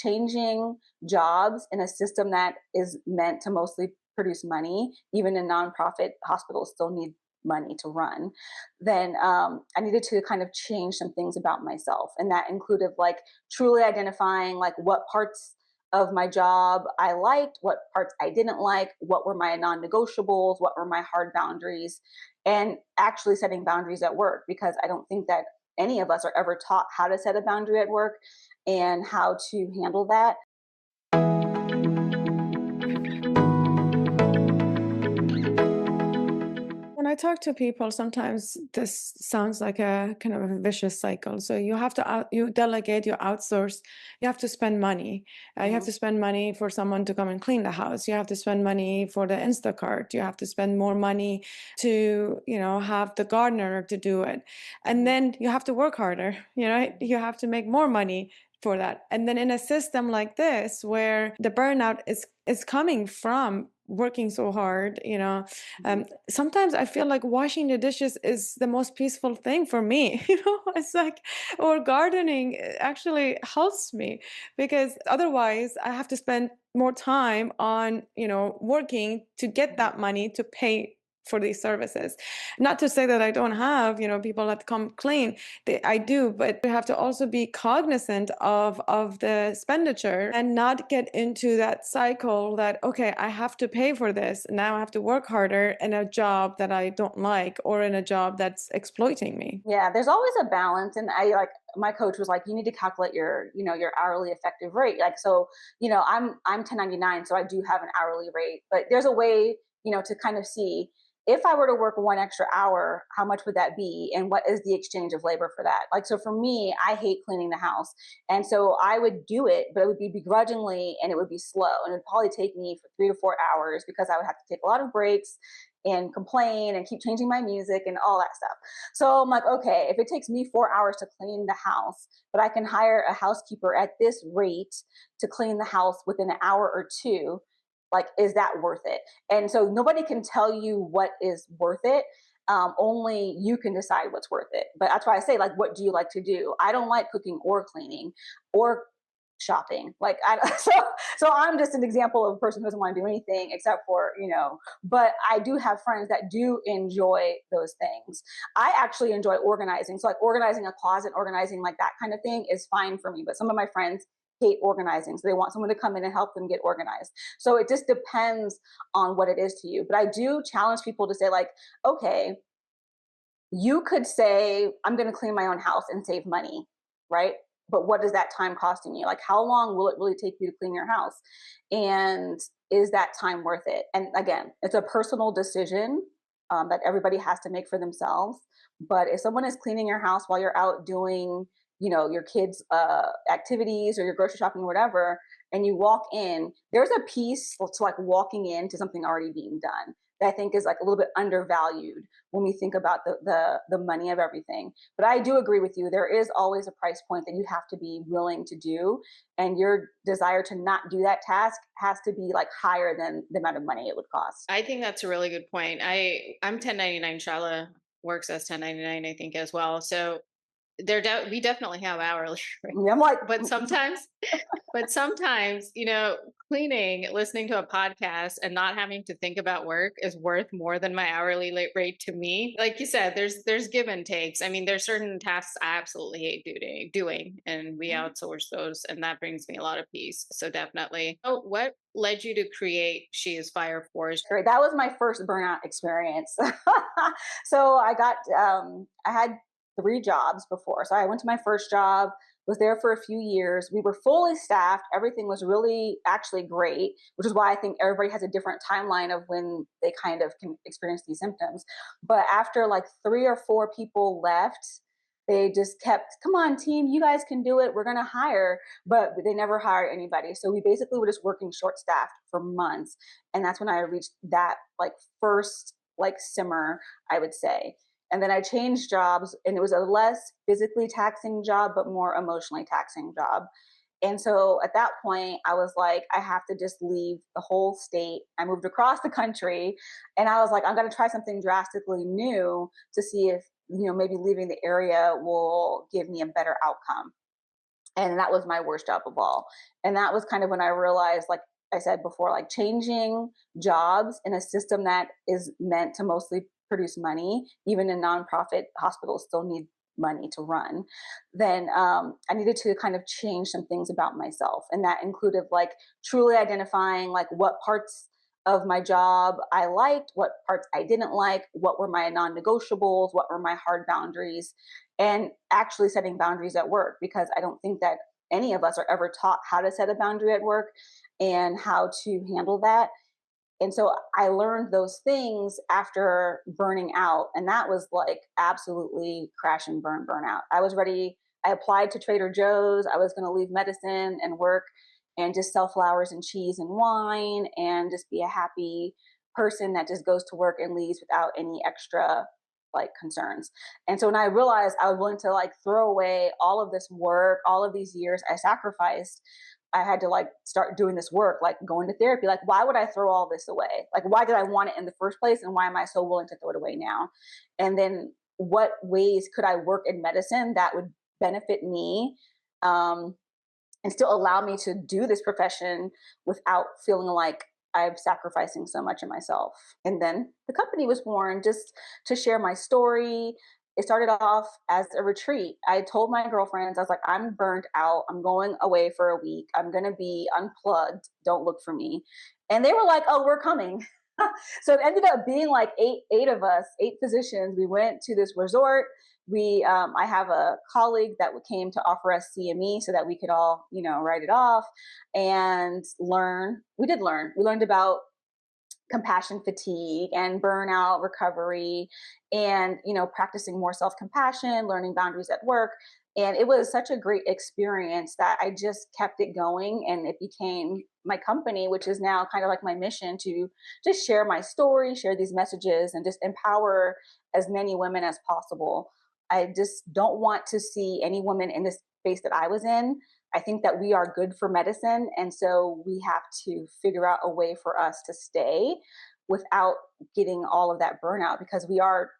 changing jobs in a system that is meant to mostly produce money, even in nonprofit hospitals still need money to run, then I needed to kind of change some things about myself. And that included like truly identifying like what parts of my job I liked, what parts I didn't like, what were my non negotiables, what were my hard boundaries, and actually setting boundaries at work, because I don't think that any of us are ever taught how to set a boundary at work and how to handle that. When I talk to people, sometimes this sounds like a kind of a vicious cycle. So you have to you delegate, you outsource, you have to spend money. You have Mhm. to spend money for someone to come and clean the house. You have to spend money for the Instacart. You have to spend more money to, have the gardener to do it. And Mhm. then you have to work harder, you have to make more money for that. And then in a system like this, where the burnout is coming from working so hard, Mhm. sometimes I feel like washing the dishes is the most peaceful thing for me. It's like, or gardening actually helps me, because otherwise I have to spend more time on, working to get Mhm. that money to pay for these services. Not to say that I don't have, people that come clean. I do, but we have to also be cognizant of the expenditure and not get into that cycle that, okay, I have to pay for this. Now I have to work harder in a job that I don't like, or in a job that's exploiting me. Yeah, there's always a balance. And I like, my coach was like, you need to calculate your, your hourly effective rate. Like, so, I'm 1099, so I do have an hourly rate, but there's a way, to kind of see if I were to work one extra hour, how much would that be? And what is the exchange of labor for that? Like, so for me, I hate cleaning the house. And so I would do it, but it would be begrudgingly and it would be slow. And it would probably take me for 3 to 4 hours because I would have to take a lot of breaks and complain and keep changing my music and all that stuff. So I'm like, okay, if it takes me 4 hours to clean the house, but I can hire a housekeeper at this rate to clean the house within an hour or two, like, is that worth it? And so nobody can tell you what is worth it. Only you can decide what's worth it. But that's why I say, like, what do you like to do? I don't like cooking or cleaning or shopping. Like, so I'm just an example of a person who doesn't want to do anything except for, but I do have friends that do enjoy those things. I actually enjoy organizing. So like organizing a closet, organizing like that kind of thing is fine for me. But some of my friends hate organizing. So they want someone to come in and help them get organized. So it just depends on what it is to you. But I do challenge people to say, like, okay, you could say, I'm going to clean my own house and save money, right? But what is that time costing you? Like, how long will it really take you to clean your house? And is that time worth it? And again, it's a personal decision that everybody has to make for themselves. But if someone is cleaning your house while you're out doing, your kids' activities or your grocery shopping or whatever, and you walk in, there's a piece to like walking into something already being done that I think is like a little bit undervalued when we think about the money of everything. But I do agree with you. There is always a price point that you have to be willing to do, and your desire to not do that task has to be like higher than the amount of money it would cost. I think that's a really good point. I'm 1099. Shala works as 1099, I think, as well. So we definitely have hourly rates, I'm like, but sometimes, cleaning, listening to a podcast and not having to think about work is worth more than my hourly rate to me. Like you said, there's give and takes. I mean, there's certain tasks I absolutely hate doing, and we outsource those, and that brings me a lot of peace. So definitely. Oh, what led you to create She Is Fire Force? great. That was my first burnout experience. So I had 3 jobs before. So I went to my first job, was there for a few years. We were fully staffed. Everything was really actually great, which is why I think everybody has a different timeline of when they kind of can experience these symptoms. But after like 3 or 4 people left, they just kept, come on, team, you guys can do it. We're going to hire. But they never hired anybody. So we basically were just working short staffed for months. And that's when I reached that like first like simmer, I would say. And then I changed jobs, and it was a less physically taxing job, but more emotionally taxing job. And so at that point, I was like, I have to just leave the whole state. I moved across the country, and I was like, I'm going to try something drastically new to see if, maybe leaving the area will give me a better outcome. And that was my worst job of all. And that was kind of when I realized, like I said before, like changing jobs in a system that is meant to mostly produce money, even in nonprofit hospitals still need money to run, then I needed to kind of change some things about myself. And that included like truly identifying like what parts of my job I liked, what parts I didn't like, what were my non negotiables, what were my hard boundaries, and actually setting boundaries at work, because I don't think that any of us are ever taught how to set a boundary at work and how to handle that. And so I learned those things after burning out. And that was like absolutely crash and burnout. I was ready. I applied to Trader Joe's. I was going to leave medicine and work and just sell flowers and cheese and wine and just be a happy person that just goes to work and leaves without any extra like concerns. And so when I realized I was willing to like throw away all of this work, all of these years I sacrificed, I had to like start doing this work, like going to therapy. Like, why would I throw all this away? Like, why did I want it in the first place? And why am I so willing to throw it away now? And then what ways could I work in medicine that would benefit me, um, and still allow me to do this profession without feeling like I'm sacrificing so much of myself? And then the company was born just to share my story. It started off as a retreat. I told my girlfriends, I was like, I'm burnt out. I'm going away for a week. I'm going to be unplugged. Don't look for me. And they were like, oh, we're coming. So it ended up being like eight of us, eight physicians. We went to this resort. I have a colleague that came to offer us CME so that we could all, write it off and learn. We did learn. We learned about compassion fatigue and burnout recovery, and practicing more self-compassion, learning boundaries at work. And it was such a great experience that I just kept it going, and it became my company, which is now kind of like my mission to just share my story, share these messages, and just empower as many women as possible. I just don't want to see any woman in this space that I was in. I think that we are good for medicine. And so we have to figure out a way for us to stay without getting all of that burnout, because we are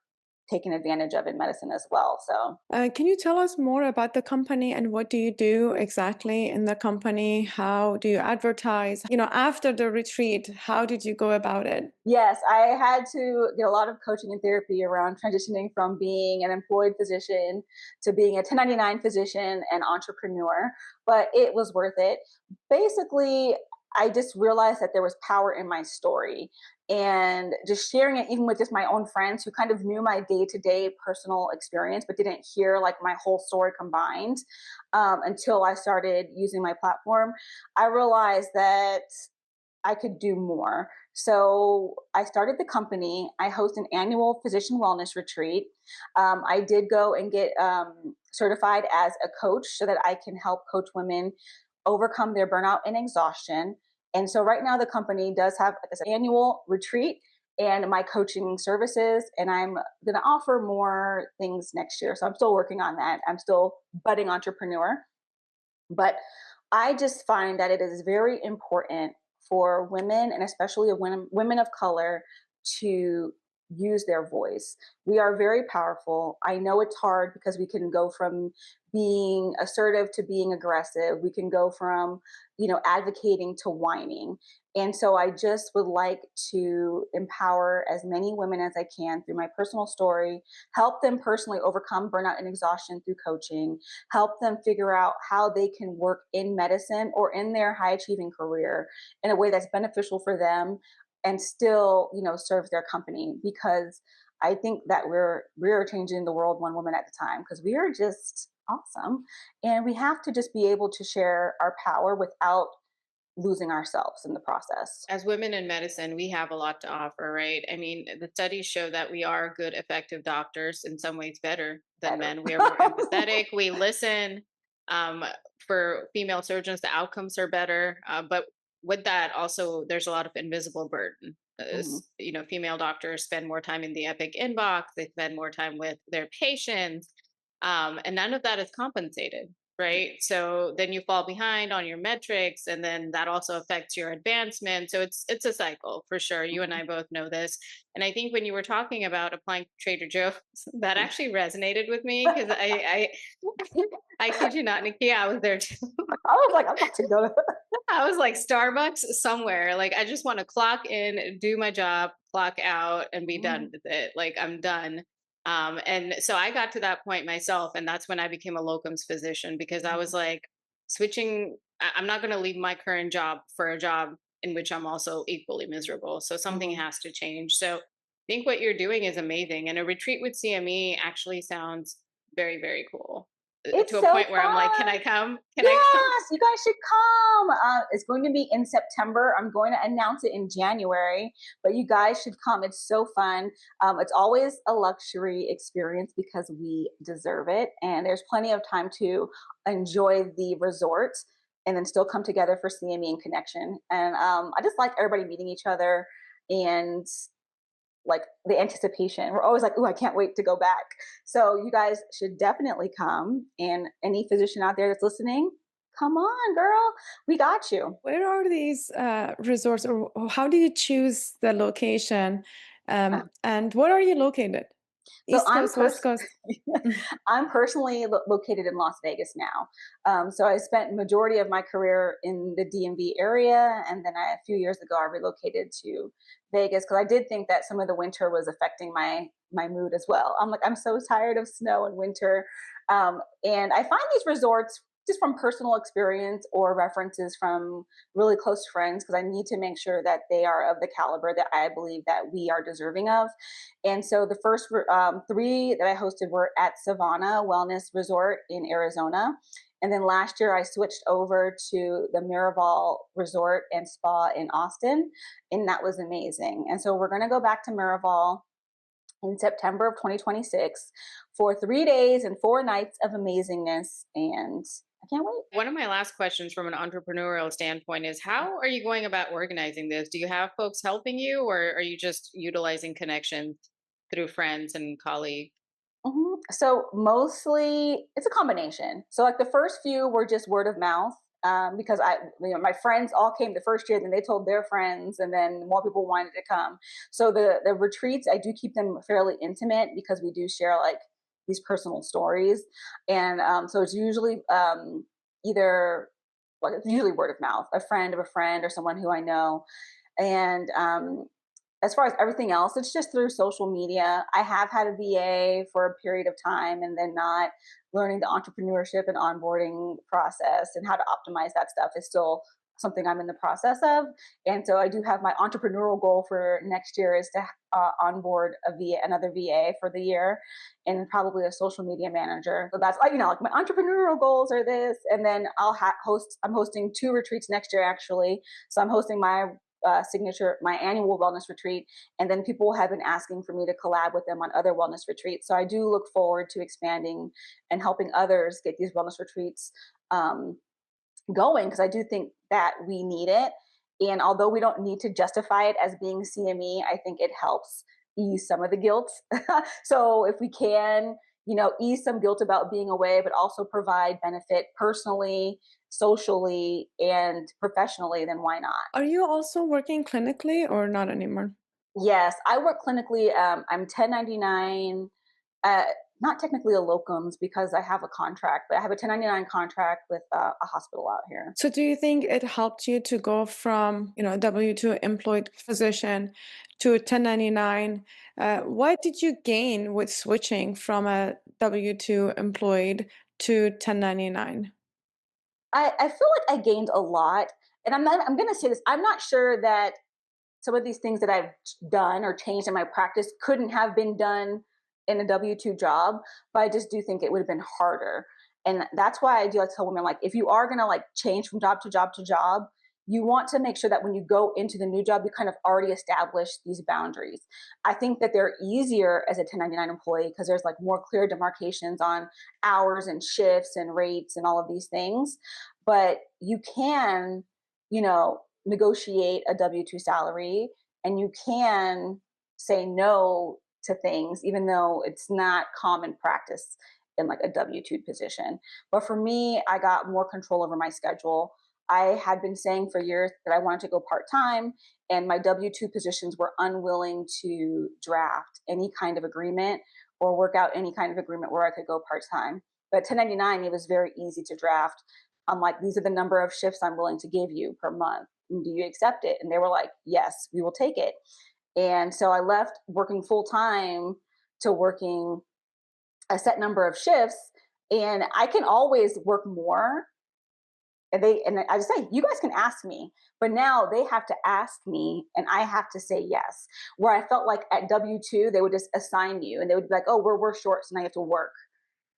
taken advantage of in medicine as well. So Can you tell us more about the company and what do you do exactly in the company? How do you advertise? After the retreat, how did you go about it? yes, I had to get a lot of coaching and therapy around transitioning from being an employed physician to being a 1099 physician and entrepreneur, but it was worth it. Basically, I just realized that there was power in my story, and just sharing it even with just my own friends who kind of knew my day-to-day personal experience but didn't hear like my whole story combined, until I started using my platform. I realized that I could do more. So I started the company. I host an annual physician wellness retreat. I did go and get certified as a coach so that I can help coach women overcome their burnout and exhaustion. And so right now the company does have this annual retreat and my coaching services, and I'm going to offer more things next year. So I'm still working on that. I'm still budding entrepreneur, but I just find that it is very important for women, and especially women of color, to use their voice. We are very powerful. I know it's hard because we can go from being assertive to being aggressive. We can go from, advocating to whining. And so I just would like to empower as many women as I can through my personal story, help them personally overcome burnout and exhaustion through coaching, help them figure out how they can work in medicine or in their high achieving career in a way that's beneficial for them and still, serves their company. Because I think that we're changing the world one woman at a time, because we are just awesome, and we have to just be able to share our power without losing ourselves in the process. As women in medicine, we have a lot to offer, right? I mean, the studies show that we are good, effective doctors, in some ways better than Better. men. We are more empathetic, we listen. Um, for female surgeons, the outcomes are better. But with that, also, there's a lot of invisible burden. Mhm. Female doctors spend more time in the Epic inbox, they spend more time with their patients, and none of that is compensated. right? So then you fall behind on your metrics, and then that also affects your advancement. So it's a cycle for sure. You and Mhm. I both know this. And I think when you were talking about applying to Trader Joe's, that actually resonated with me because I kid you not, Nikia, I was there too. I was like, I'm about to go to. I was like Starbucks somewhere. Like I just want to clock in, do my job, clock out, and be done Mhm, with it. Like I'm done. And so I got to that point myself, and that's when I became a locums physician because I was mhm, like switching. I'm not going to leave my current job for a job in which I'm also equally miserable. So something mhm. has to change. So I think what you're doing is amazing, and a retreat with CME actually sounds very, very cool. To It's a so point where I'm like, can fun. I come? Can I come? Yes, you guys should come. It's going to be in September. I'm going to announce it in January, but you guys should come. It's so fun. It's always a luxury experience because we deserve it, and there's plenty of time to enjoy the resort and then still come together for CME and connection. And I just like everybody meeting each other and like the anticipation. We're always like, "Ooh, I can't wait to go back." So you guys should definitely come. And any physician out there that's listening, come on, girl, we got you. Where are these resorts, or how do you choose the location? And where are you located? So East Coast, West Coast? Mm. I'm personally located in Las Vegas now. So I spent majority of my career in the DMV area, and then a few years ago I relocated to Vegas because I did think that some of the winter was affecting my mood as well. I'm like, I'm so tired of snow and winter, and I find these resorts just from personal experience or references from really close friends because I need to make sure that they are of the caliber that I believe that we are deserving of. And so the first three that I hosted were at Savannah Wellness Resort in Arizona. And then last year I switched over to the Miraval Resort and Spa in Austin, and that was amazing. And so we're going to go back to Miraval in September of 2026 for 3 days and 4 nights of amazingness. And I can't wait. One of my last questions from an entrepreneurial standpoint is how are you going about organizing this? Do you have folks helping you, or are you just utilizing connections through friends and colleagues? So mostly it's a combination. So like the first few were just word of mouth because my friends all came the first year, then they told their friends, and then more people wanted to come. So the retreats I do keep them fairly intimate because we do share like these personal stories, and so it's usually either well, it's usually word of mouth, a friend of a friend or someone who I know, and as far as everything else, it's just through social media. I have had a VA for a period of time and then not learning the entrepreneurship and onboarding process and how to optimize that stuff is still something I'm in the process of. And so I do have my entrepreneurial goal for next year is to onboard another VA for the year, and probably a social media manager. So that's like, like my entrepreneurial goals are this. And then I'm hosting two retreats next year actually. So I'm hosting my annual wellness retreat, and then people have been asking for me to collab with them on other wellness retreats. So I do look forward to expanding and helping others get these wellness retreats um, going because I do think that we need it. And although we don't need to justify it as being CME, I think it helps ease some of the guilt. So if we can, ease some guilt about being away, but also provide benefit personally, socially, and professionally, then why not? Are you also working clinically or not anymore? Yes, I work clinically. I'm 1099, uh, not technically a locums because I have a contract, but I have a 1099 contract with a hospital out here. So do you think it helped you to go from, a W-2 employed physician to a 1099? What did you gain with switching from a W-2 employed to 1099? I feel like I gained a lot, and I'm going to say this. I'm not sure that some of these things that I've done or changed in my practice couldn't have been done in a W-2 job, but I just do think it would have been harder. And that's why I do like to tell women, like, if you are going to like change from job to job to job, you want to make sure that when you go into the new job, you kind of already establish these boundaries. I think that they're easier as a 1099 employee because there's like more clear demarcations on hours and shifts and rates and all of these things. But you can, negotiate a W-2 salary, and you can say no to things even though it's not common practice. in like a W-2 position. But for me, I got more control over my schedule. I had been saying for years that I wanted to go part-time, and my W-2 positions were unwilling to draft any kind of agreement or work out any kind of agreement where I could go part-time. But 1099, it was very easy to draft. I'm like, these are the number of shifts I'm willing to give you per month. Do you accept it? And they were like, yes, we will take it. And so I left working full time to working a set number of shifts. And I can always work more. And I just say, you guys can ask me, but now they have to ask me and I have to say yes. Where I felt like at W-2, they would just assign you and they would be like, oh, we're short, so now you have to work.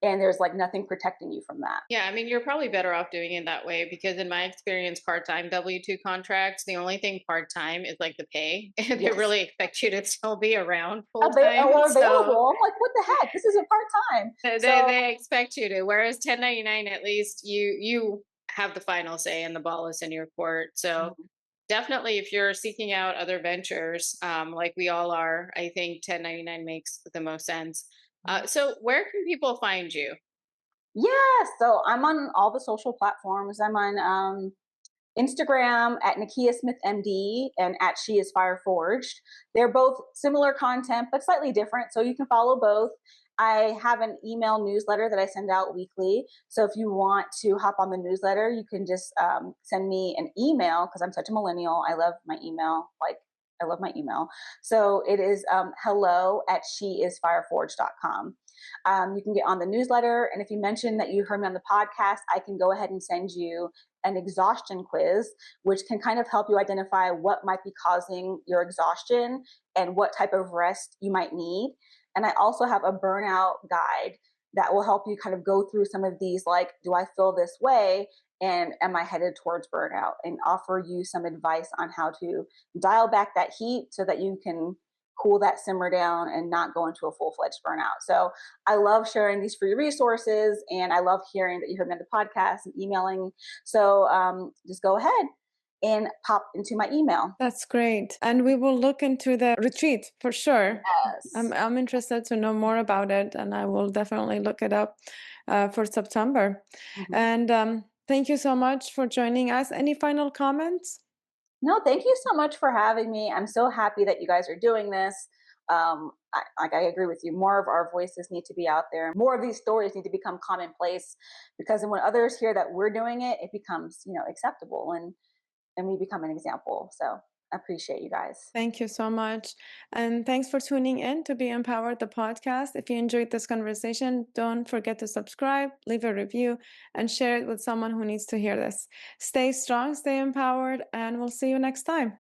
And there's like nothing protecting you from that. Yeah, I mean, you're probably better off doing it that way because in my experience, part-time W-2 contracts, the only thing part-time is like the pay. And they Yes. really expect you to still be around full-time. Or So available. I'm like, what the heck? This isn't part-time. So they expect you to. Whereas 1099, at least you have the final say and the ball is in your court. So mhm, definitely if you're seeking out other ventures, like we all are, I think 1099 makes the most sense. mhm. So where can people find you? Yeah, so I'm on all the social platforms. I'm on Instagram at Nikia Smith MD and at She Is Fire Forged. They're both similar content, but slightly different. So you can follow both. I have an email newsletter that I send out weekly. So if you want to hop on the newsletter, you can just send me an email because I'm such a millennial. I love my email. Like, I love my email. So it is hello at sheisfireforged.com. You can get on the newsletter. And if you mention that you heard me on the podcast, I can go ahead and send you an exhaustion quiz, which can kind of help you identify what might be causing your exhaustion and what type of rest you might need. And I also have a burnout guide that will help you kind of go through some of these, like, do I feel this way? And am I headed towards burnout? And offer you some advice on how to dial back that heat so that you can cool that simmer down and not go into a full-fledged burnout. So I love sharing these free resources and I love hearing that you heard me on the podcast and emailing. So just go ahead and pop into my email. That's great. And we will look into the retreat for sure. Yes. I'm interested to know more about it, and I will definitely look it up for September. Mhm. And thank you so much for joining us. Any final comments? No, thank you so much for having me. I'm so happy that you guys are doing this. I agree with you. More of our voices need to be out there. More of these stories need to become commonplace because when others hear that we're doing it, it becomes, acceptable and we become an example. So I appreciate you guys. Thank you so much. And thanks for tuning in to Be Empowered, the podcast. If you enjoyed this conversation, don't forget to subscribe, leave a review, and share it with someone who needs to hear this. Stay strong, stay empowered, and we'll see you next time.